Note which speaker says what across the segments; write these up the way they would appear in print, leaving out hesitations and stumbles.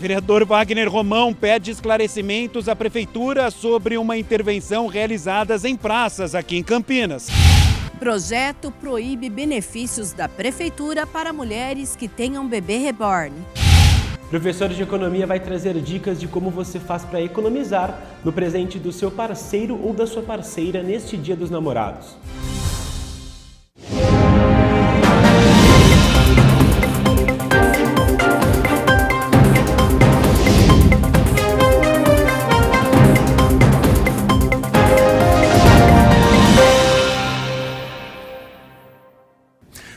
Speaker 1: Vereador Wagner Romão pede esclarecimentos à Prefeitura sobre uma intervenção realizada em praças aqui em Campinas.
Speaker 2: Projeto proíbe benefícios da Prefeitura para mulheres que tenham bebê reborn.
Speaker 3: Professor de Economia vai trazer dicas de como você faz para economizar no presente do seu parceiro ou da sua parceira neste Dia dos Namorados.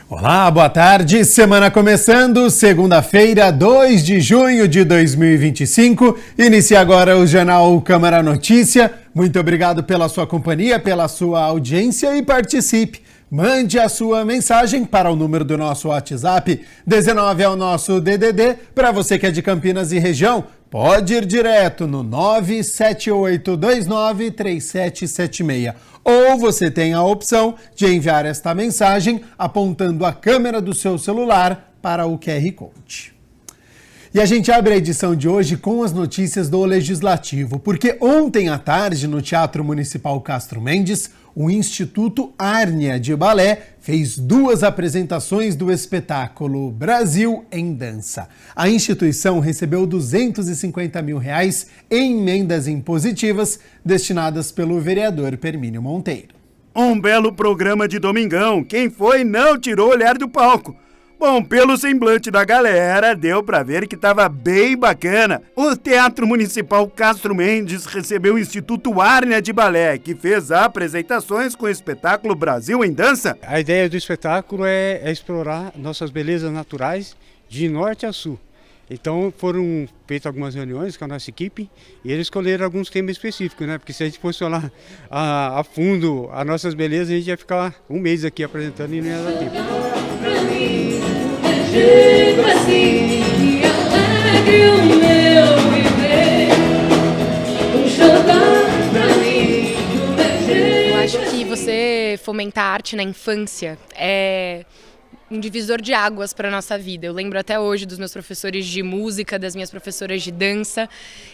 Speaker 4: Olá, boa tarde. Semana começando, segunda-feira, 2 de junho de 2025. Inicia agora o Jornal Câmara Notícia. Muito obrigado pela sua companhia, pela sua audiência e participe. Mande a sua mensagem para o número do nosso WhatsApp. 19 é o nosso DDD. Para você que é de Campinas e região, pode ir direto no 978293776. Ou você tem a opção de enviar esta mensagem apontando a câmera do seu celular para o QR Code. E a gente abre a edição de hoje com as notícias do Legislativo, porque ontem à tarde, no Teatro Municipal Castro Mendes, o Instituto Árnia de Balé fez 2 apresentações do espetáculo Brasil em Dança. A instituição recebeu R$250 mil em emendas impositivas destinadas pelo vereador Permínio Monteiro.
Speaker 1: Um belo programa de domingão. Quem foi não tirou o olhar do palco. Bom, pelo semblante da galera, deu pra ver que estava bem bacana. O Teatro Municipal Castro Mendes recebeu o Instituto Árnia de Balé, que fez apresentações com o espetáculo Brasil em Dança.
Speaker 5: A ideia do espetáculo é explorar nossas belezas naturais de norte a sul. Então foram feitas algumas reuniões com a nossa equipe e eles escolheram alguns temas específicos, né? Porque se a gente fosse falar a fundo as nossas belezas, a gente ia ficar um mês aqui apresentando e não ia dar tempo.
Speaker 6: Eu acho que você fomentar a arte na infância é um divisor de águas para a nossa vida. Eu lembro até hoje dos meus professores de música, das minhas professoras de dança,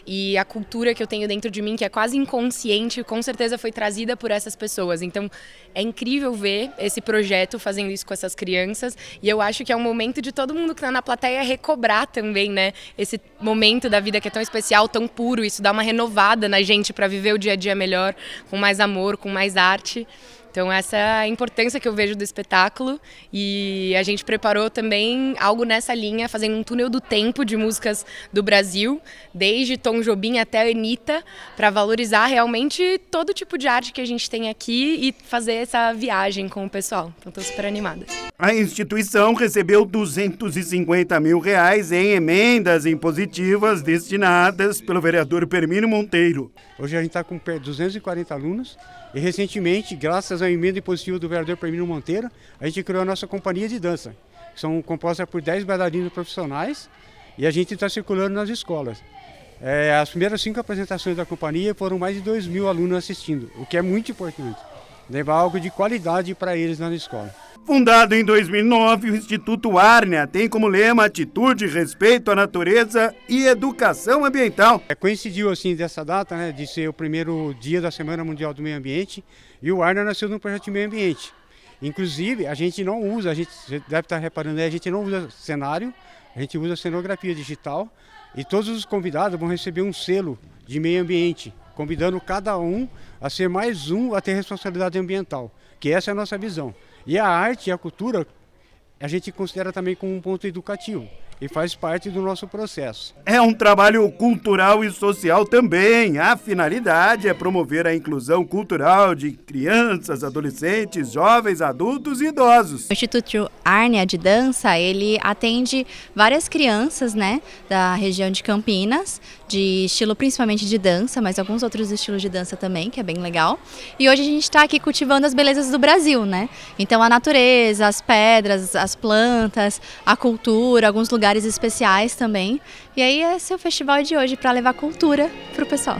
Speaker 6: e a cultura que eu tenho dentro de mim, que é quase inconsciente, com certeza foi trazida por essas pessoas. Então é incrível ver esse projeto fazendo isso com essas crianças, e eu acho que é um momento de todo mundo que está na plateia recobrar também, né? Esse momento da vida que é tão especial, tão puro, isso dá uma renovada na gente para viver o dia a dia melhor, com mais amor, com mais arte. Então essa é a importância que eu vejo do espetáculo, e a gente preparou também algo nessa linha, fazendo um túnel do tempo de músicas do Brasil, desde Tom Jobim até a Anitta, para valorizar realmente todo tipo de arte que a gente tem aqui e fazer essa viagem com o pessoal. Então estou super animada.
Speaker 1: A instituição recebeu R$250 mil em emendas impositivas destinadas pelo vereador Permínio Monteiro.
Speaker 5: Hoje a gente está com 240 alunos e recentemente, graças à emenda impositiva do vereador Permínio Monteiro, a gente criou a nossa companhia de dança, que são compostas por 10 bailarinos profissionais, e a gente está circulando nas escolas. As primeiras 5 apresentações da companhia foram mais de 2.000 alunos assistindo, o que é muito importante, levar algo de qualidade para eles na escola.
Speaker 1: Fundado em 2009, o Instituto Árnia tem como lema atitude, respeito à natureza e educação ambiental.
Speaker 5: Coincidiu assim dessa data, né, de ser o primeiro dia da Semana Mundial do Meio Ambiente, e o Árnia nasceu num projeto de meio ambiente. Inclusive, a gente não usa, a gente deve estar reparando, a gente não usa cenário, a gente usa cenografia digital, e todos os convidados vão receber um selo de meio ambiente, convidando cada um a ser mais um a ter responsabilidade ambiental, que essa é a nossa visão. E a arte e a cultura a gente considera também como um ponto educativo e faz parte do nosso processo.
Speaker 1: É um trabalho cultural e social também. A finalidade é promover a inclusão cultural de crianças, adolescentes, jovens, adultos e idosos.
Speaker 7: O Instituto Árnia de Dança, ele atende várias crianças, né, da região de Campinas, de estilo principalmente de dança, mas alguns outros estilos de dança também, que é bem legal. E hoje a gente está aqui cultivando as belezas do Brasil, né? Então a natureza, as pedras, as plantas, a cultura, alguns lugares especiais também. E aí esse é o festival de hoje para levar cultura para o pessoal.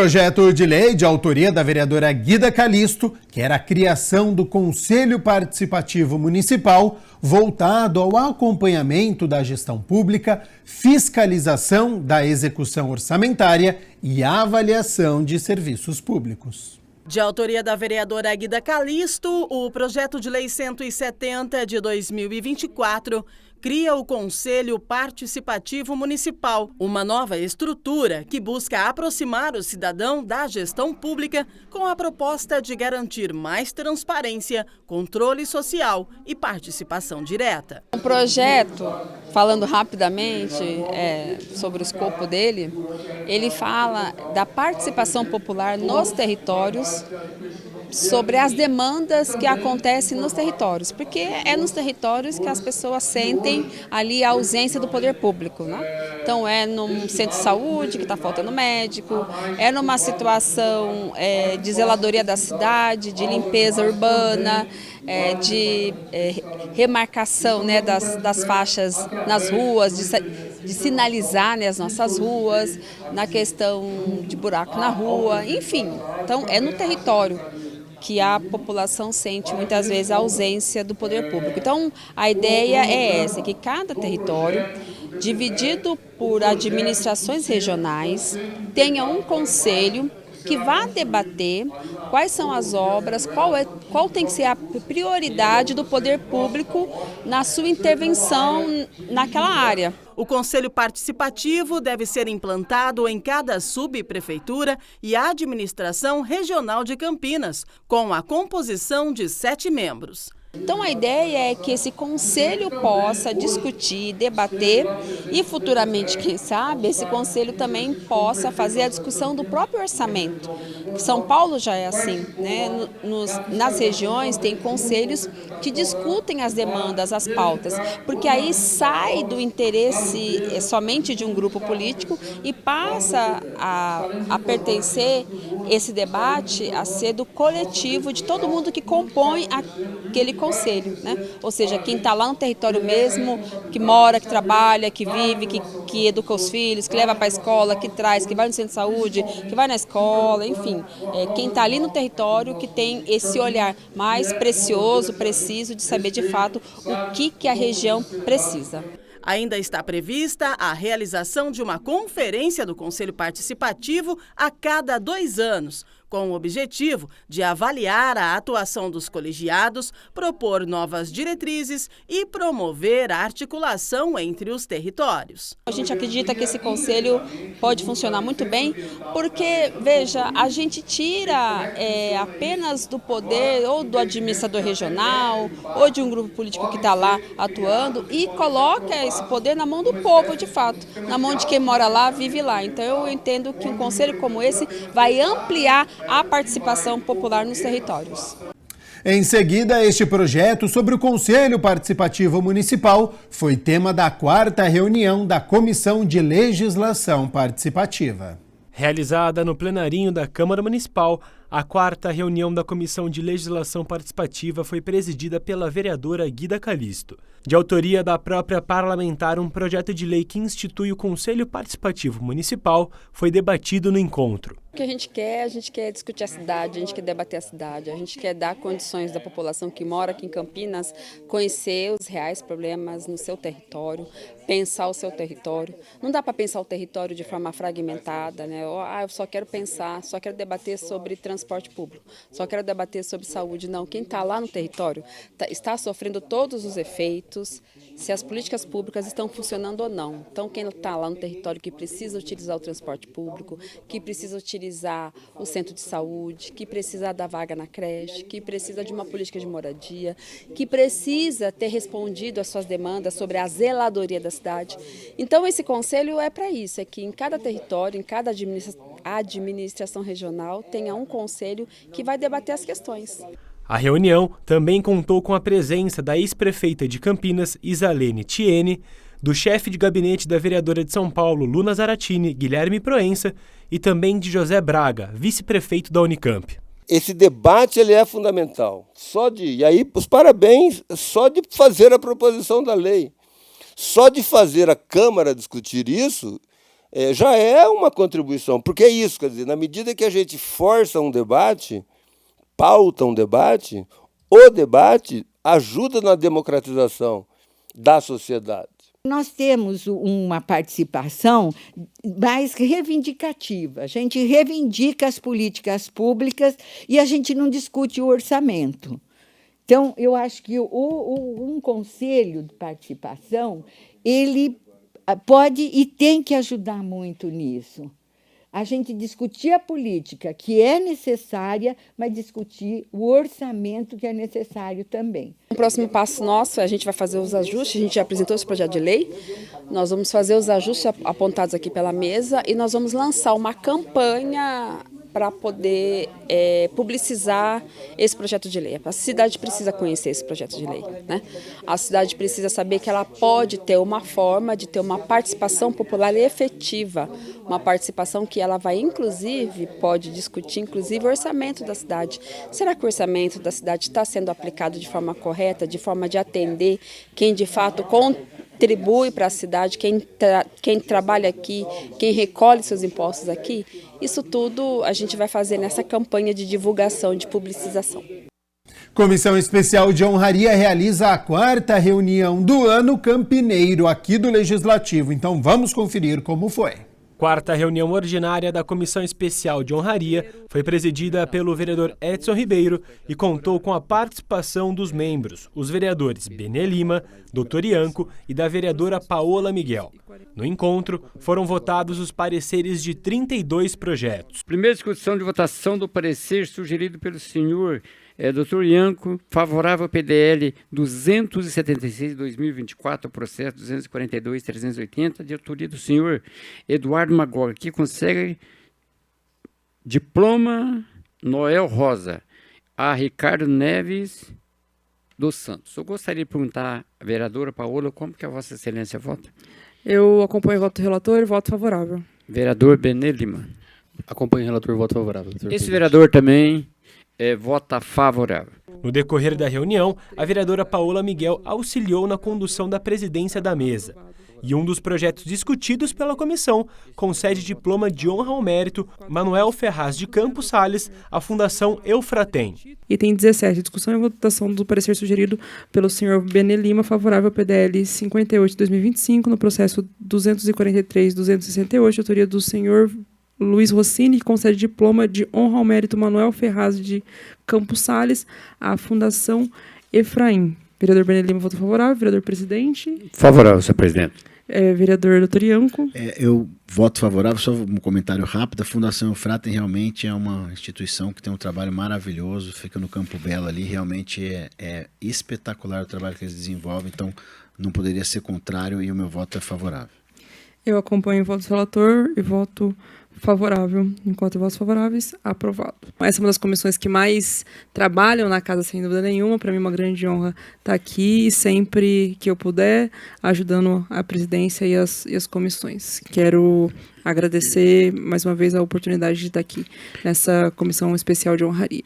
Speaker 4: projeto de lei de autoria da vereadora Guida Calisto quer a criação do Conselho Participativo Municipal voltado ao acompanhamento da gestão pública, fiscalização da execução orçamentária e avaliação de serviços públicos.
Speaker 8: De autoria da vereadora Guida Calisto, o projeto de lei 170 de 2024 cria o Conselho Participativo Municipal, uma nova estrutura que busca aproximar o cidadão da gestão pública com a proposta de garantir mais transparência, controle social e participação direta.
Speaker 9: O projeto, falando rapidamente sobre o escopo dele, ele fala da participação popular nos territórios, sobre as demandas que acontecem nos territórios, porque é nos territórios que as pessoas sentem ali a ausência do poder público, né? Então é num centro de saúde que está faltando médico, é numa situação de zeladoria da cidade, de limpeza urbana, de remarcação, né, das faixas nas ruas, de sinalizar, né, as nossas ruas, na questão de buraco na rua, enfim. Então é no território que a população sente muitas vezes a ausência do poder público. Então, a ideia é essa, que cada território, dividido por administrações regionais, tenha um conselho que vá debater quais são as obras, qual tem que ser a prioridade do poder público na sua intervenção naquela área.
Speaker 8: O Conselho Participativo deve ser implantado em cada subprefeitura e administração regional de Campinas, com a composição de 7 membros.
Speaker 9: Então a ideia é que esse conselho possa discutir, debater e futuramente, quem sabe, esse conselho também possa fazer a discussão do próprio orçamento. São Paulo já é assim, né? Nas regiões tem conselhos que discutem as demandas, as pautas, porque aí sai do interesse somente de um grupo político e passa a pertencer esse debate a ser do coletivo de todo mundo que compõe aquele conselho, né? Ou seja, quem está lá no território mesmo, que mora, que trabalha, que vive, que educa os filhos, que leva para a escola, que traz, que vai no centro de saúde, que vai na escola, enfim. Quem está ali no território que tem esse olhar mais precioso, preciso de saber de fato o que a região precisa.
Speaker 8: Ainda está prevista a realização de uma conferência do Conselho Participativo a cada 2 anos, com o objetivo de avaliar a atuação dos colegiados, propor novas diretrizes e promover a articulação entre os territórios.
Speaker 9: A gente acredita que esse conselho pode funcionar muito bem, porque, veja, a gente tira apenas do poder ou do administrador regional ou de um grupo político que está lá atuando e coloca esse poder na mão do povo, de fato, na mão de quem mora lá, vive lá. Então eu entendo que um conselho como esse vai ampliar a participação popular nos territórios.
Speaker 4: Em seguida, este projeto sobre o Conselho Participativo Municipal foi tema da 4ª reunião da Comissão de Legislação Participativa.
Speaker 3: Realizada no plenarinho da Câmara Municipal, a 4ª reunião da Comissão de Legislação Participativa foi presidida pela vereadora Guida Calisto. De autoria da própria parlamentar, um projeto de lei que institui o Conselho Participativo Municipal foi debatido no encontro.
Speaker 9: O que a gente quer discutir a cidade, a gente quer debater a cidade, a gente quer dar condições da população que mora aqui em Campinas conhecer os reais problemas no seu território, pensar o seu território. Não dá para pensar o território de forma fragmentada, né? Eu só quero pensar, só quero debater sobre transporte público, só quero debater sobre saúde. Não, quem está lá no território está sofrendo todos os efeitos, se as políticas públicas estão funcionando ou não. Então, quem está lá no território que precisa utilizar o transporte público, que precisa utilizar o centro de saúde, que precisa da vaga na creche, que precisa de uma política de moradia, que precisa ter respondido às suas demandas sobre a zeladoria da cidade. Então, esse conselho é para isso, é que em cada território, em cada administração regional, tenha um conselho que vai debater as questões.
Speaker 3: A reunião também contou com a presença da ex-prefeita de Campinas, Isalene Tiene, do chefe de gabinete da vereadora de São Paulo, Luna Zaratini, Guilherme Proença, e também de José Braga, vice-prefeito da Unicamp.
Speaker 10: Esse debate ele é fundamental. E aí, os parabéns, só de fazer a proposição da lei, só de fazer a Câmara discutir isso, já é uma contribuição, porque é isso, quer dizer, na medida que a gente força um debate, pauta um debate, o debate ajuda na democratização da sociedade.
Speaker 11: Nós temos uma participação mais reivindicativa. A gente reivindica as políticas públicas e a gente não discute o orçamento. Então, eu acho que um conselho de participação, ele pode e tem que ajudar muito nisso. A gente discutir a política, que é necessária, mas discutir o orçamento, que é necessário também.
Speaker 9: O próximo passo nosso, a gente vai fazer os ajustes, a gente já apresentou esse projeto de lei, nós vamos fazer os ajustes apontados aqui pela mesa e nós vamos lançar uma campanha para poder publicizar esse projeto de lei. A cidade precisa conhecer esse projeto de lei, né? A cidade precisa saber que ela pode ter uma forma de ter uma participação popular efetiva, uma participação que ela vai, inclusive, pode discutir, inclusive, o orçamento da cidade. Será que o orçamento da cidade está sendo aplicado de forma correta, de forma de atender quem, de fato, contribui para a cidade, quem trabalha aqui, quem recolhe seus impostos aqui? Isso tudo a gente vai fazer nessa campanha de divulgação, de publicização.
Speaker 4: Comissão Especial de Honraria realiza a 4ª reunião do ano campineiro aqui do Legislativo. Então vamos conferir como foi.
Speaker 3: 4ª reunião ordinária da Comissão Especial de Honraria foi presidida pelo vereador Edson Ribeiro e contou com a participação dos membros, os vereadores Benê Lima, Dr. Ianco e da vereadora Paola Miguel. No encontro, foram votados os pareceres de 32 projetos.
Speaker 12: Primeira discussão de votação do parecer sugerido pelo senhor Dr. Ianco, favorável ao PDL 276/2024, processo 242/380, de autoria do senhor Eduardo Magog, que consegue diploma Noel Rosa, a Ricardo Neves dos Santos. Eu gostaria de perguntar à vereadora Paola como que a Vossa Excelência vota.
Speaker 13: Eu acompanho o voto do relator e voto favorável.
Speaker 12: Vereador Benê Lima.
Speaker 14: Acompanho o relator e voto favorável.
Speaker 12: Esse vereador também vota favorável.
Speaker 3: No decorrer da reunião, a vereadora Paola Miguel auxiliou na condução da presidência da mesa. E um dos projetos discutidos pela comissão concede diploma de honra ao mérito Manuel Ferraz de Campos Sales à Fundação Eufratem.
Speaker 13: Item 17, discussão e votação do parecer sugerido pelo senhor Benê Lima, favorável ao PDL 58/2025, no processo 243/268, autoria do senhor Luiz Rossini, que concede diploma de honra ao mérito Manuel Ferraz de Campos Sales à Fundação Efraim. Vereador Benê Lima, voto favorável. Vereador presidente.
Speaker 12: Favorável, senhor presidente.
Speaker 13: Vereador Dr. Ianco.
Speaker 15: Eu voto favorável, só um comentário rápido. A Fundação Eufratem realmente é uma instituição que tem um trabalho maravilhoso, fica no Campo Belo ali, realmente é espetacular o trabalho que eles desenvolvem, então não poderia ser contrário e o meu voto é favorável.
Speaker 13: Eu acompanho o voto do relator e voto favorável. Enquanto votos favoráveis, aprovado. Essa é uma das comissões que mais trabalham na casa, sem dúvida nenhuma. Para mim é uma grande honra estar aqui e sempre que eu puder, ajudando a presidência e as comissões. Quero agradecer mais uma vez a oportunidade de estar aqui nessa comissão especial de honraria.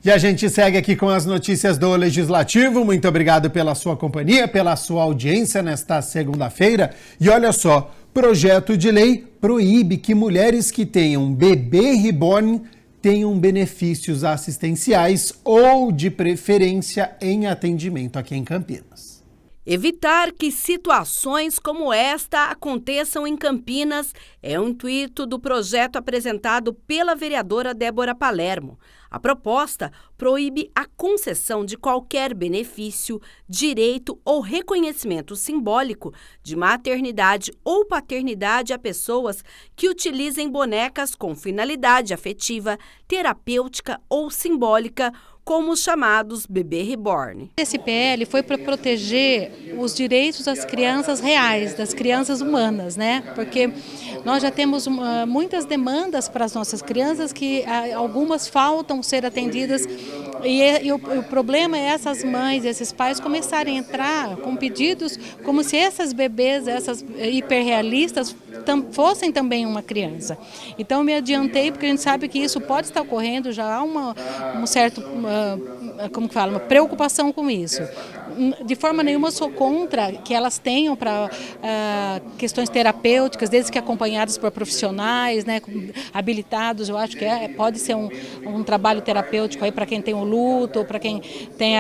Speaker 4: E a gente segue aqui com as notícias do Legislativo. Muito obrigado pela sua companhia, pela sua audiência nesta segunda-feira. E olha só, projeto de lei proíbe que mulheres que tenham bebê reborn tenham benefícios assistenciais ou, de preferência, em atendimento aqui em Campinas.
Speaker 2: Evitar que situações como esta aconteçam em Campinas é o intuito do projeto apresentado pela vereadora Débora Palermo. A proposta proíbe a concessão de qualquer benefício, direito ou reconhecimento simbólico de maternidade ou paternidade a pessoas que utilizem bonecas com finalidade afetiva, terapêutica ou simbólica, como os chamados bebê reborn.
Speaker 16: Esse PL foi para proteger os direitos das crianças reais, das crianças humanas, né? Porque nós já temos muitas demandas para as nossas crianças que algumas faltam ser atendidas e o problema é essas mães, esses pais começarem a entrar com pedidos como se essas bebês, essas hiperrealistas fossem também uma criança. Então me adiantei porque a gente sabe que isso pode estar ocorrendo, já há uma preocupação com isso. de forma nenhuma sou contra que elas tenham para questões terapêuticas, desde que acompanhadas por profissionais, né, habilitados. Eu acho que pode ser um trabalho terapêutico aí para quem tem o luto, ou para quem tem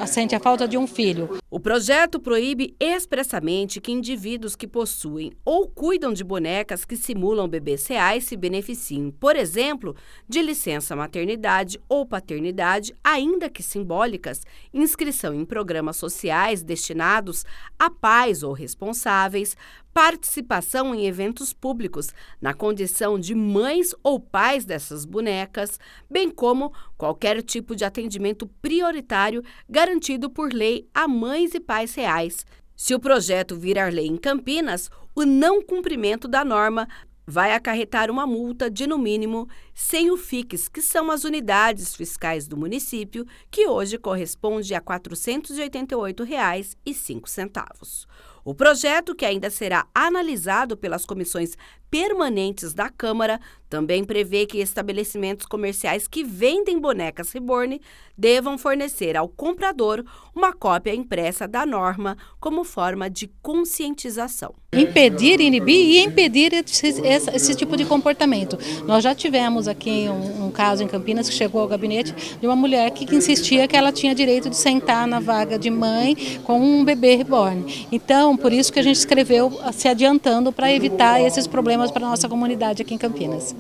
Speaker 16: sente a falta de um filho.
Speaker 2: O projeto proíbe expressamente que indivíduos que possuem ou cuidam de bonecas que simulam bebês reais se beneficiem, por exemplo, de licença maternidade ou paternidade, ainda que simbólicas, inscrição em programas sociais destinados a pais ou responsáveis, participação em eventos públicos na condição de mães ou pais dessas bonecas, bem como qualquer tipo de atendimento prioritário garantido por lei a mães e pais reais. Se o projeto virar lei em Campinas, o não cumprimento da norma vai acarretar uma multa de, no mínimo, 100 UFICs, que são as unidades fiscais do município, que hoje corresponde a R$ 488,05. O projeto, que ainda será analisado pelas comissões permanentes da Câmara, também prevê que estabelecimentos comerciais que vendem bonecas reborn devam fornecer ao comprador uma cópia impressa da norma como forma de conscientização.
Speaker 16: Impedir, inibir e impedir esse tipo de comportamento. Nós já tivemos aqui um caso em Campinas que chegou ao gabinete de uma mulher que insistia que ela tinha direito de sentar na vaga de mãe com um bebê reborn. Então, por isso que a gente escreveu se adiantando para evitar esses problemas para a nossa comunidade aqui em Campinas.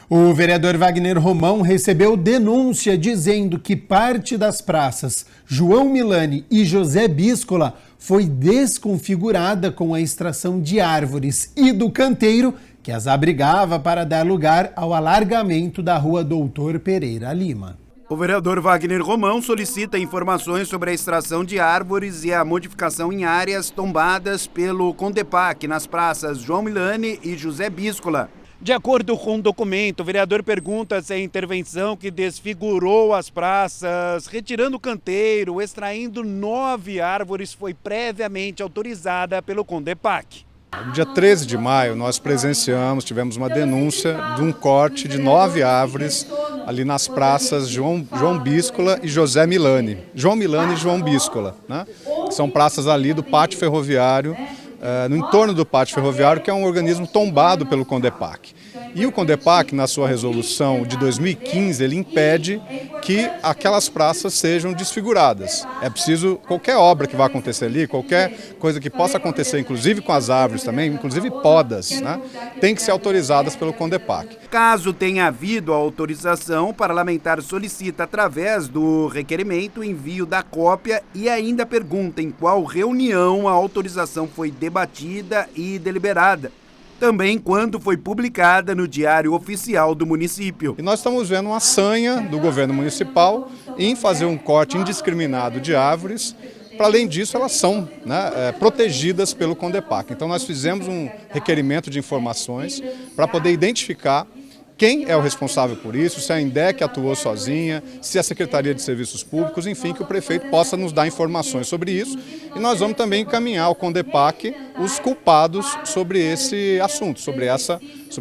Speaker 4: O vereador Wagner Romão recebeu denúncia dizendo que parte das praças João Milani e José Bíscola foi desconfigurada com a extração de árvores e do canteiro que as abrigava para dar lugar ao alargamento da rua Doutor Pereira Lima.
Speaker 1: O vereador Wagner Romão solicita informações sobre a extração de árvores e a modificação em áreas tombadas pelo Condepac nas praças João Milani e José Bíscola. De acordo com o documento, o vereador pergunta se a intervenção que desfigurou as praças, retirando o canteiro, extraindo 9 árvores, foi previamente autorizada pelo Condepac.
Speaker 17: No dia 13 de maio, nós tivemos uma denúncia de um corte de 9 árvores ali nas praças João Bíscola e José Milani. João Milani e João Bíscola, né? São praças ali do pátio ferroviário, no entorno do pátio ferroviário, que é um organismo tombado pelo Condepac. E o Condepac, na sua resolução de 2015, ele impede que aquelas praças sejam desfiguradas. É preciso, qualquer obra que vá acontecer ali, qualquer coisa que possa acontecer, inclusive com as árvores também, inclusive podas, né, tem que ser autorizadas pelo Condepac.
Speaker 1: Caso tenha havido a autorização, o parlamentar solicita, através do requerimento, o envio da cópia e ainda pergunta em qual reunião a autorização foi debatida e deliberada. Também quando foi publicada no Diário Oficial do município.
Speaker 17: E nós estamos vendo uma sanha do governo municipal em fazer um corte indiscriminado de árvores. Para além disso, elas são, né, protegidas pelo Condepac. Então nós fizemos um requerimento de informações para poder identificar quem é o responsável por isso, se a INDEC atuou sozinha, se a Secretaria de Serviços Públicos, enfim, que o prefeito possa nos dar informações sobre isso. E nós vamos também encaminhar ao Condepac os culpados sobre esse assunto, sobre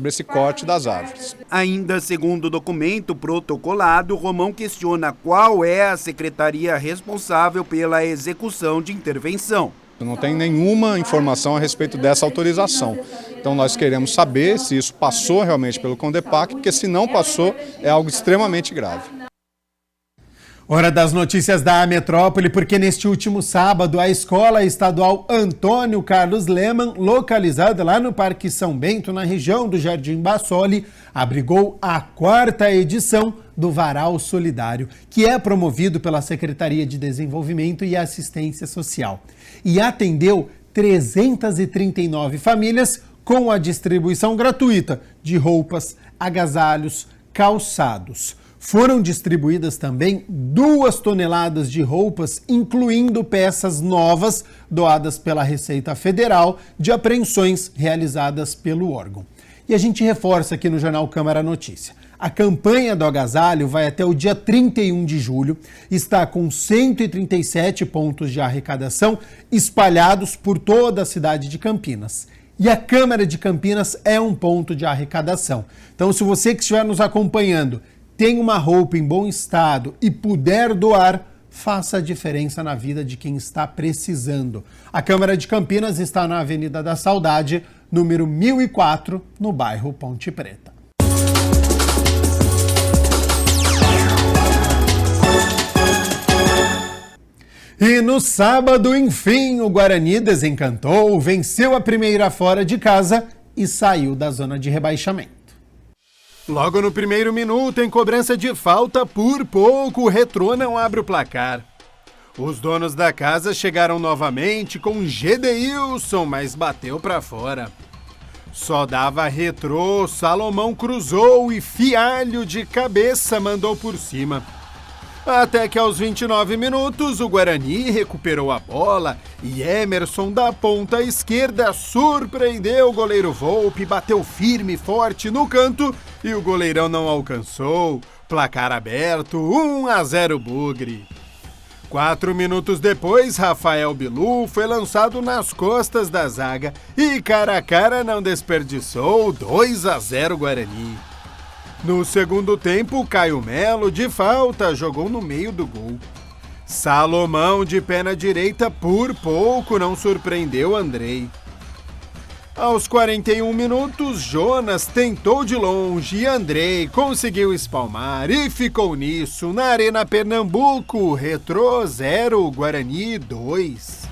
Speaker 17: esse corte das árvores.
Speaker 1: Ainda segundo o documento protocolado, Romão questiona qual é a secretaria responsável pela execução de intervenção.
Speaker 17: Não tem nenhuma informação a respeito dessa autorização. Então nós queremos saber se isso passou realmente pelo Condepac, porque se não passou, é algo extremamente grave.
Speaker 4: Hora das notícias da Metrópole, porque neste último sábado a Escola Estadual Antônio Carlos Leman, localizada lá no Parque São Bento, na região do Jardim Bassoli, abrigou a 4ª edição do Varal Solidário, que é promovido pela Secretaria de Desenvolvimento e Assistência Social. E atendeu 339 famílias com a distribuição gratuita de roupas, agasalhos, calçados. Foram distribuídas também 2 toneladas de roupas, incluindo peças novas doadas pela Receita Federal de apreensões realizadas pelo órgão. E a gente reforça aqui no Jornal Câmara Notícia. A campanha do agasalho vai até o dia 31 de julho, está com 137 pontos de arrecadação espalhados por toda a cidade de Campinas. E a Câmara de Campinas é um ponto de arrecadação. Então, se você que estiver nos acompanhando tem uma roupa em bom estado e puder doar, faça a diferença na vida de quem está precisando. A Câmara de Campinas está na Avenida da Saudade, número 1004, no bairro Ponte Preta. E no sábado, enfim, o Guarani desencantou, venceu a primeira fora de casa e saiu da zona de rebaixamento. Logo no primeiro minuto, em cobrança de falta, por pouco o Retrô não abre o placar. Os donos da casa chegaram novamente com Gedeilson, mas bateu para fora. Só dava Retrô, Salomão cruzou e Fialho de cabeça mandou por cima. Até que aos 29 minutos o Guarani recuperou a bola e Emerson da ponta esquerda surpreendeu o goleiro Volpe, bateu firme e forte no canto e o goleirão não alcançou. Placar aberto, 1-0 Bugre. 4 minutos depois, Rafael Bilu foi lançado nas costas da zaga e cara a cara não desperdiçou, 2-0 Guarani. No segundo tempo, Caio Melo, de falta, jogou no meio do gol. Salomão, de pé na direita, por pouco não surpreendeu Andrei. Aos 41 minutos, Jonas tentou de longe e Andrei conseguiu espalmar e ficou nisso na Arena Pernambuco, Retrô 0, Guarani 2.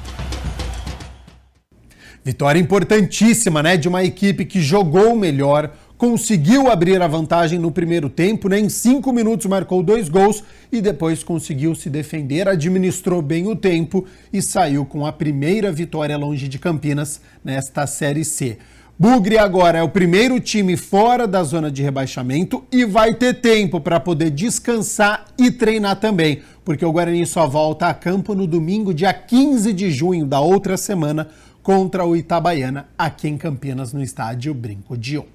Speaker 4: Vitória importantíssima, né? De uma equipe que jogou melhor, conseguiu abrir a vantagem no primeiro tempo, né? Em 5 minutos marcou 2 gols e depois conseguiu se defender, administrou bem o tempo e saiu com a primeira vitória longe de Campinas nesta Série C. Bugre agora é o primeiro time fora da zona de rebaixamento e vai ter tempo para poder descansar e treinar também, porque o Guarani só volta a campo no domingo, dia 15 de junho da outra semana, contra o Itabaiana, aqui em Campinas, no estádio Brinco de Ouro.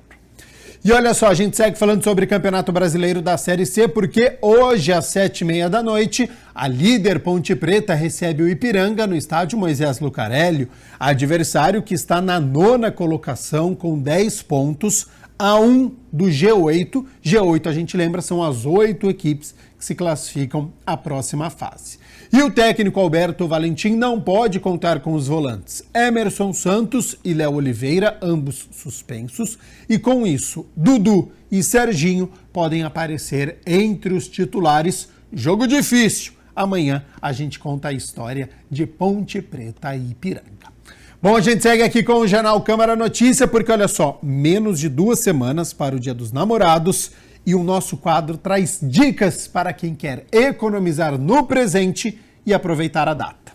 Speaker 4: E olha só, a gente segue falando sobre o Campeonato Brasileiro da Série C, porque hoje, às 7h30 da noite, a líder Ponte Preta recebe o Ipiranga no estádio Moisés Lucarelli, adversário que está na 9ª colocação com 10 pontos, a 1 do G8. G8, a gente lembra, são as 8 equipes que se classificam à próxima fase. E o técnico Alberto Valentim não pode contar com os volantes Emerson Santos e Léo Oliveira, ambos suspensos, e com isso, Dudu e Serginho podem aparecer entre os titulares. Jogo difícil. Amanhã a gente conta a história de Ponte Preta e Ipiranga. Bom, a gente segue aqui com o Jornal Câmara Notícia, porque olha só, menos de 2 semanas para o Dia dos Namorados e o nosso quadro traz dicas para quem quer economizar no presente e aproveitar a data.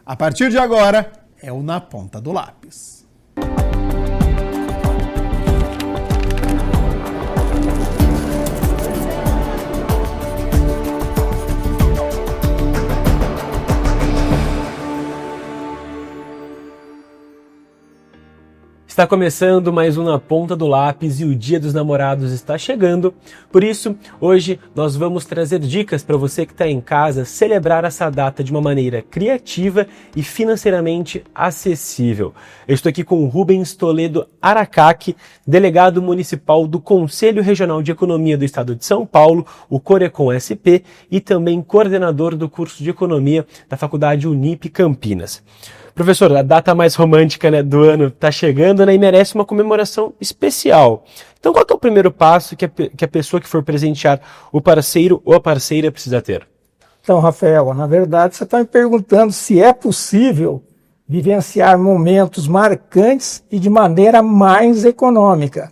Speaker 4: A partir de agora, é o Na Ponta do Lápis.
Speaker 3: Está começando mais um Na Ponta do Lápis e o Dia dos Namorados está chegando. Por isso, hoje nós vamos trazer dicas para você que está em casa celebrar essa data de uma maneira criativa e financeiramente acessível. Eu estou aqui com o Rubens Toledo Aracaki, delegado municipal do Conselho Regional de Economia do Estado de São Paulo, o Corecon SP, e também coordenador do curso de Economia da Faculdade Unip Campinas. Professor, a data mais romântica, né, do ano está chegando, né, e merece uma comemoração especial. Então, qual que é o primeiro passo que a pessoa que for presentear o parceiro ou a parceira precisa ter?
Speaker 18: Então, Rafael, na verdade, você está me perguntando se é possível vivenciar momentos marcantes e de maneira mais econômica.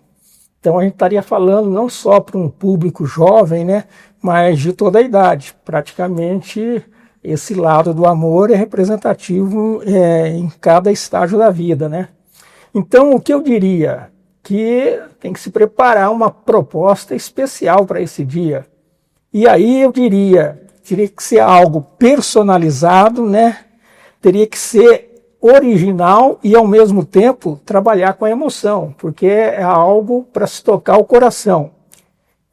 Speaker 18: Então, a gente estaria falando não só para um público jovem, né, mas de toda a idade. Praticamente, esse lado do amor é representativo em cada estágio da vida, né? Então, o que eu diria? Que tem que se preparar uma proposta especial para esse dia. E aí eu diria, teria que ser algo personalizado, né? Teria que ser original e, ao mesmo tempo, trabalhar com a emoção, porque é algo para se tocar o coração.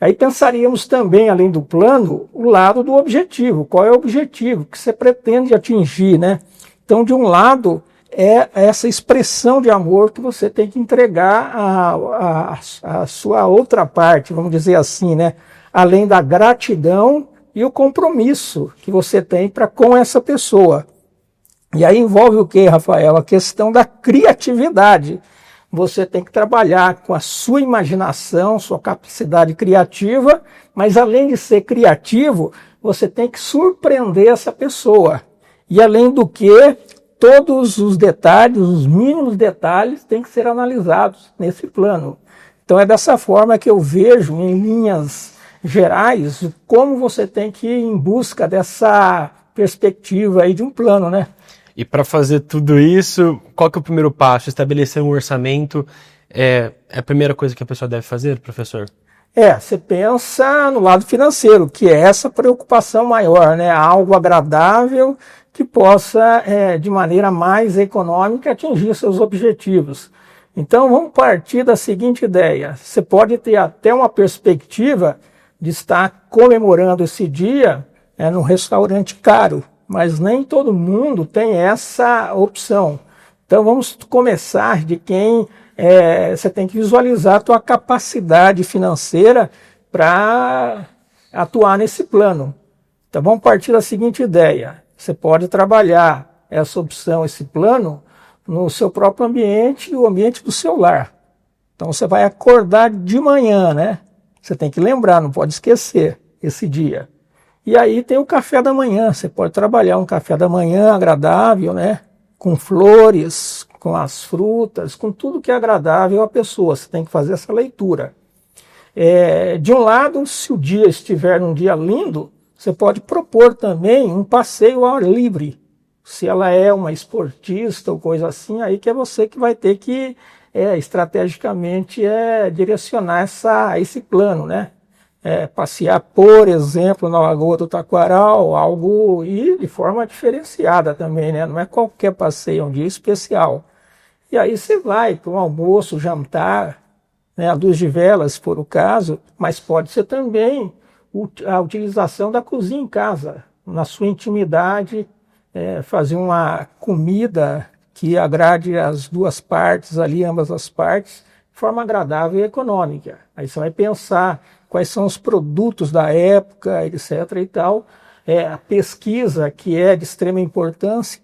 Speaker 18: Aí pensaríamos também, além do plano, o lado do objetivo. Qual é o objetivo que você pretende atingir, né? Então, de um lado, é essa expressão de amor que você tem que entregar à sua outra parte, vamos dizer assim, né? Além da gratidão e o compromisso que você tem com essa pessoa. E aí envolve o que, Rafael? A questão da criatividade. Você tem que trabalhar com a sua imaginação, sua capacidade criativa, mas além de ser criativo, você tem que surpreender essa pessoa. E além do que, todos os detalhes, os mínimos detalhes, têm que ser analisados nesse plano. Então é dessa forma que eu vejo, em linhas gerais, como você tem que ir em busca dessa perspectiva aí de um plano, né?
Speaker 3: E para fazer tudo isso, qual que é o primeiro passo? Estabelecer um orçamento é a primeira coisa que a pessoa deve fazer, professor?
Speaker 18: Você pensa no lado financeiro, que é essa preocupação maior, né? Algo agradável que possa, de maneira mais econômica, atingir seus objetivos. Então, vamos partir da seguinte ideia. Você pode ter até uma perspectiva de estar comemorando esse dia num restaurante caro, mas nem todo mundo tem essa opção. Então, vamos começar de quem você tem que visualizar a tua capacidade financeira para atuar nesse plano. Então, vamos partir da seguinte ideia. Você pode trabalhar essa opção, esse plano, no seu próprio ambiente e o ambiente do seu lar. Então, você vai acordar de manhã, né? Você tem que lembrar, não pode esquecer esse dia. E aí tem o café da manhã. Você pode trabalhar um café da manhã agradável, né? Com flores, com as frutas, com tudo que é agradável à pessoa. Você tem que fazer essa leitura. De um lado, se o dia estiver num dia lindo, você pode propor também um passeio ao ar livre. Se ela é uma esportista ou coisa assim, aí que é você que vai ter que estrategicamente direcionar esse plano, né? Passear, por exemplo, na Lagoa do Taquaral, algo e de forma diferenciada também, né? Não é qualquer passeio, é um dia especial. E aí você vai para um almoço, jantar, né? A luz de velas, se for o caso, mas pode ser também a utilização da cozinha em casa, na sua intimidade, fazer uma comida que agrade as duas partes ali, ambas as partes, de forma agradável e econômica. Aí você vai pensar quais são os produtos da época, etc. e tal, a pesquisa, que é de extrema importância.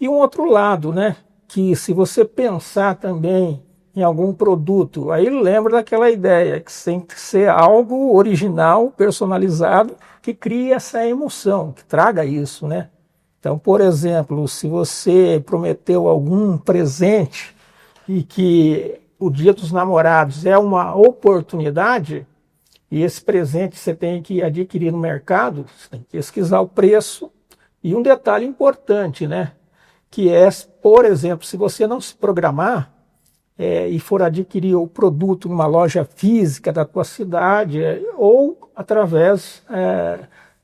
Speaker 18: E um outro lado, né, que se você pensar também em algum produto, aí lembra daquela ideia que tem que ser algo original, personalizado, que crie essa emoção, que traga isso, né? Então, por exemplo, se você prometeu algum presente e que o Dia dos Namorados é uma oportunidade, e esse presente você tem que adquirir no mercado, você tem que pesquisar o preço. E um detalhe importante, né? Que é, por exemplo, se você não se programar e for adquirir o produto numa loja física da tua cidade ou através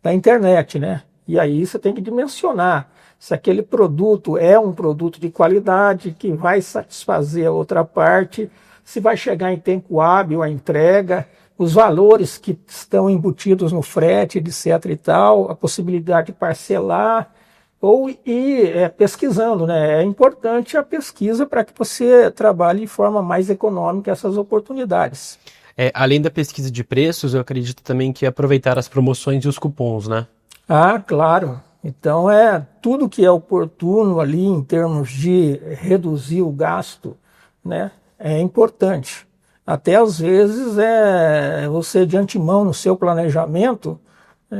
Speaker 18: da internet, né? E aí você tem que dimensionar se aquele produto é um produto de qualidade, que vai satisfazer a outra parte, se vai chegar em tempo hábil a entrega, os valores que estão embutidos no frete, etc. e tal, a possibilidade de parcelar, ou ir pesquisando, né? É importante a pesquisa para que você trabalhe de forma mais econômica essas oportunidades.
Speaker 3: Além da pesquisa de preços, eu acredito também que aproveitar as promoções e os cupons, né?
Speaker 18: Claro. Então, tudo que é oportuno ali em termos de reduzir o gasto, né, é importante. Até às vezes você de antemão no seu planejamento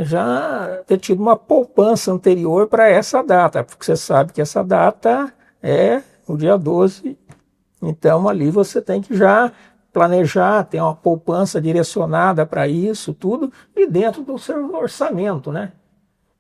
Speaker 18: já ter tido uma poupança anterior para essa data, porque você sabe que essa data é o dia 12, então ali você tem que já planejar, ter uma poupança direcionada para isso tudo e dentro do seu orçamento, né?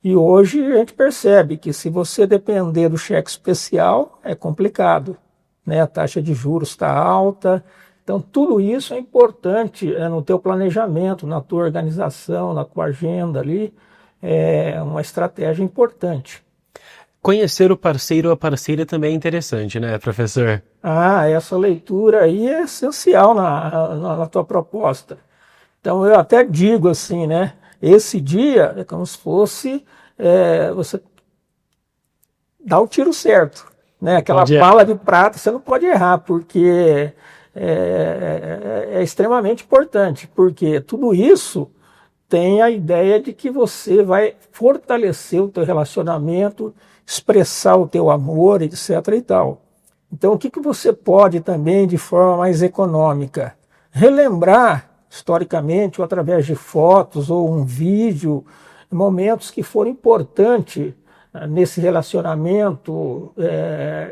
Speaker 18: E hoje a gente percebe que se você depender do cheque especial é complicado, né? A taxa de juros está alta. Então, tudo isso é importante no teu planejamento, na tua organização, na tua agenda ali. É uma estratégia importante.
Speaker 3: Conhecer o parceiro ou a parceira também é interessante, né, professor?
Speaker 18: Essa leitura aí é essencial na tua proposta. Então, eu até digo assim, né? Esse dia é como se fosse você dar o tiro certo, né? Aquela bala de prata, você não pode errar, porque é extremamente importante, porque tudo isso tem a ideia de que você vai fortalecer o teu relacionamento, expressar o teu amor, etc. e tal. Então, o que você pode também, de forma mais econômica? Relembrar, historicamente, ou através de fotos ou um vídeo, momentos que foram importantes nesse relacionamento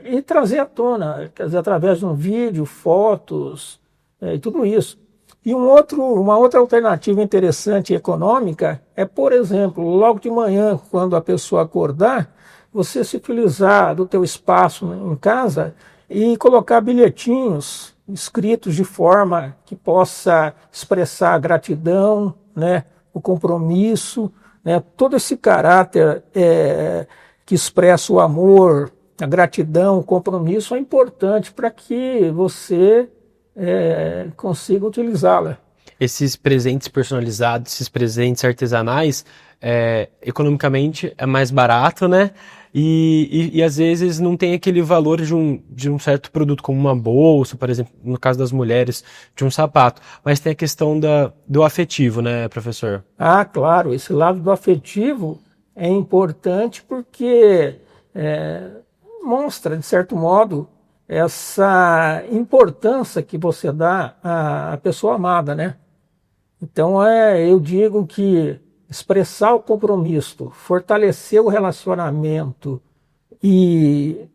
Speaker 18: e trazer à tona, quer dizer, através de um vídeo, fotos e tudo isso. E uma outra alternativa interessante e econômica é, por exemplo, logo de manhã, quando a pessoa acordar, você se utilizar do teu espaço em casa e colocar bilhetinhos escritos de forma que possa expressar a gratidão, né, o compromisso, né, todo esse caráter que expressa o amor, a gratidão, o compromisso é importante para que você consiga utilizá-la.
Speaker 3: Esses presentes personalizados, esses presentes artesanais, economicamente é mais barato, né? E às vezes não tem aquele valor de um certo produto, como uma bolsa, por exemplo, no caso das mulheres, de um sapato. Mas tem a questão do afetivo, né, professor?
Speaker 18: Ah, claro, esse lado do afetivo é importante porque mostra, de certo modo, essa importância que você dá à pessoa amada, né? Então, eu digo que expressar o compromisso, fortalecer o relacionamento e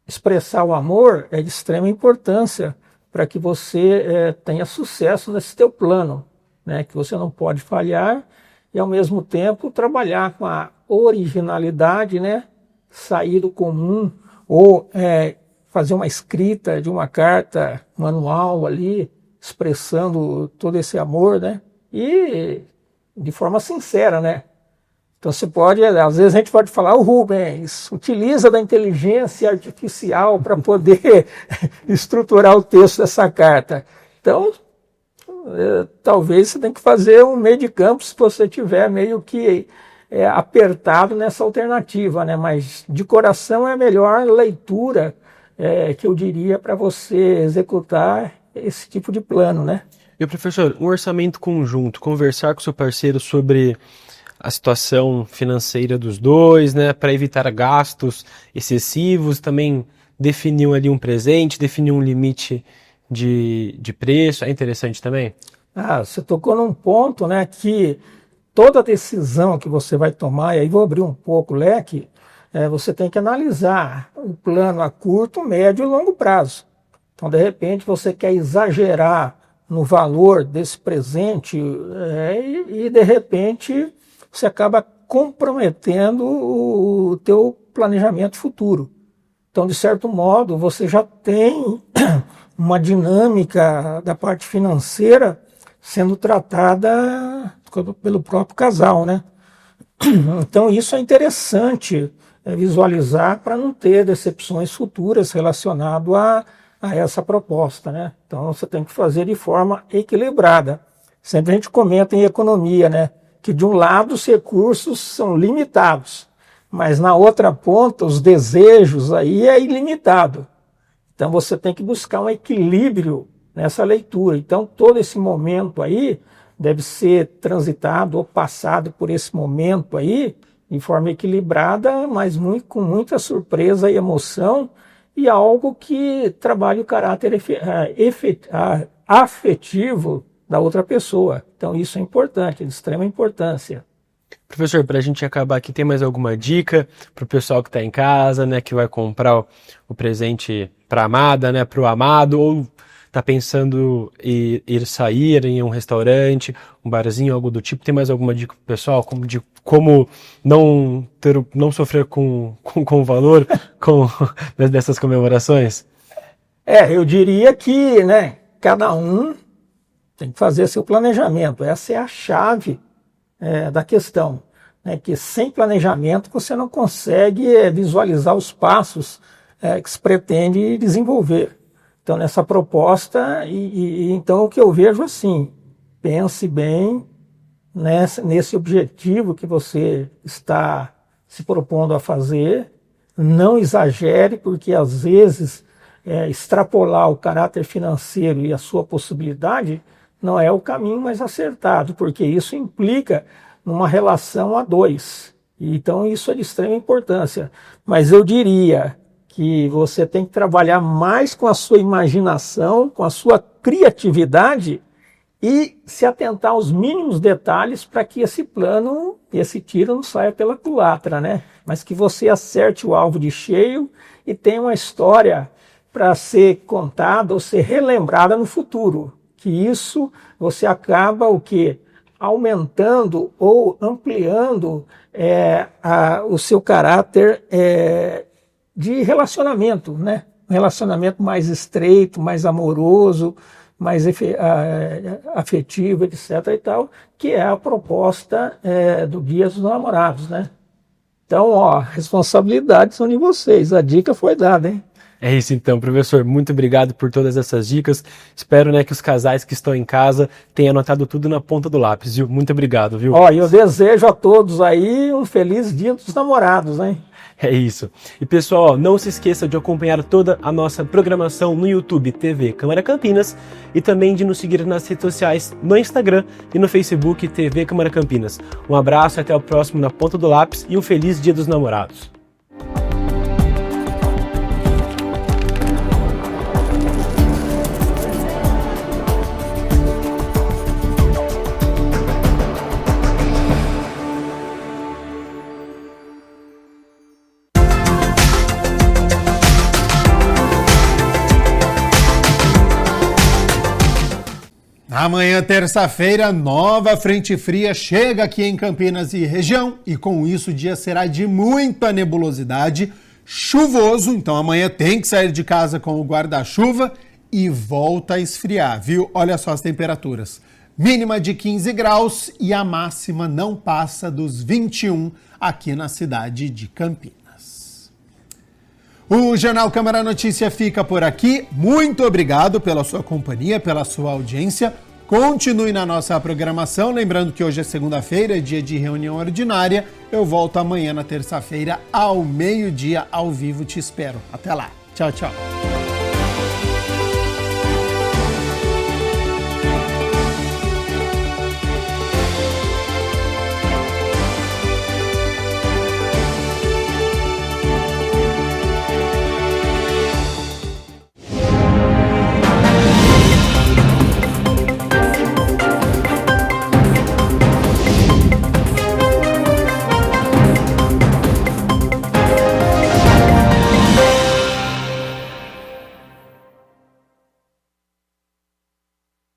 Speaker 18: expressar o amor é de extrema importância para que você tenha sucesso nesse teu plano, né? Que você não pode falhar e, ao mesmo tempo, trabalhar com a originalidade, né? Sair do comum ou fazer uma escrita de uma carta manual ali, expressando todo esse amor, né? E de forma sincera, né? Então você pode, às vezes a gente pode falar, Rubens, utiliza da inteligência artificial para poder estruturar o texto dessa carta. Então, talvez você tenha que fazer um meio de campo se você tiver meio que apertado nessa alternativa, né? Mas de coração é a melhor leitura que eu diria para você executar esse tipo de plano, né?
Speaker 3: E, professor, um orçamento conjunto, conversar com o seu parceiro sobre a situação financeira dos dois, né, para evitar gastos excessivos, também definir ali um presente, definir um limite de preço, é interessante também?
Speaker 18: Você tocou num ponto, né, que toda decisão que você vai tomar, e aí vou abrir um pouco o leque, você tem que analisar o plano a curto, médio e longo prazo. Então, de repente, você quer exagerar no valor desse presente e de repente você acaba comprometendo o teu planejamento futuro. Então, de certo modo, você já tem uma dinâmica da parte financeira sendo tratada pelo próprio casal, né? Então, isso é interessante visualizar para não ter decepções futuras relacionado a essa proposta, né? Então você tem que fazer de forma equilibrada. Sempre a gente comenta em economia, né? Que de um lado os recursos são limitados, mas na outra ponta os desejos aí é ilimitado. Então você tem que buscar um equilíbrio nessa leitura. Então todo esse momento aí deve ser transitado ou passado por esse momento aí de forma equilibrada, mas com muita surpresa e emoção, e algo que trabalhe o caráter afetivo da outra pessoa. Então isso é importante, de extrema importância.
Speaker 3: Professor, para a gente acabar aqui, tem mais alguma dica para o pessoal que está em casa, né, que vai comprar o presente para a amada, né, para o amado, ou está pensando em ir sair em um restaurante, um barzinho, algo do tipo? Tem mais alguma dica para o pessoal, como não sofrer com o valor dessas comemorações?
Speaker 18: Eu diria que, né, cada um tem que fazer seu planejamento. Essa é a chave da questão, né, que sem planejamento você não consegue visualizar os passos que se pretende desenvolver. Então, nessa proposta, então o que eu vejo assim, pense bem nesse objetivo que você está se propondo a fazer, não exagere, porque às vezes extrapolar o caráter financeiro e a sua possibilidade não é o caminho mais acertado, porque isso implica numa relação a dois. Então isso é de extrema importância. Mas eu diria que você tem que trabalhar mais com a sua imaginação, com a sua criatividade e se atentar aos mínimos detalhes para que esse plano, esse tiro não saia pela culatra, né? Mas que você acerte o alvo de cheio e tenha uma história para ser contada ou ser relembrada no futuro. Que isso você acaba o quê? Aumentando ou ampliando o seu caráter de relacionamento, né? Um relacionamento mais estreito, mais amoroso, mais afetivo, etc. e tal, que é a proposta do Guia dos Namorados, né? Então, responsabilidades são de vocês. A dica foi dada, hein?
Speaker 3: É isso então, professor. Muito obrigado por todas essas dicas. Espero, que os casais que estão em casa tenham anotado tudo na ponta do lápis, viu? Muito obrigado, viu?
Speaker 18: Eu desejo a todos aí um feliz Dia dos Namorados, hein?
Speaker 3: É isso. E pessoal, não se esqueça de acompanhar toda a nossa programação no YouTube TV Câmara Campinas e também de nos seguir nas redes sociais no Instagram e no Facebook TV Câmara Campinas. Um abraço, até o próximo Na Ponta do Lápis e um feliz Dia dos Namorados.
Speaker 4: Amanhã, terça-feira, nova frente fria chega aqui em Campinas e região e com isso o dia será de muita nebulosidade, chuvoso, então amanhã tem que sair de casa com o guarda-chuva e volta a esfriar, viu? Olha só as temperaturas. Mínima de 15 graus e a máxima não passa dos 21 aqui na cidade de Campinas. O Jornal Câmara Notícia fica por aqui. Muito obrigado pela sua companhia, pela sua audiência. Continue na nossa programação. Lembrando que hoje é segunda-feira, é dia de reunião ordinária. Eu volto amanhã na terça-feira, ao meio-dia, ao vivo. Te espero. Até lá. Tchau, tchau.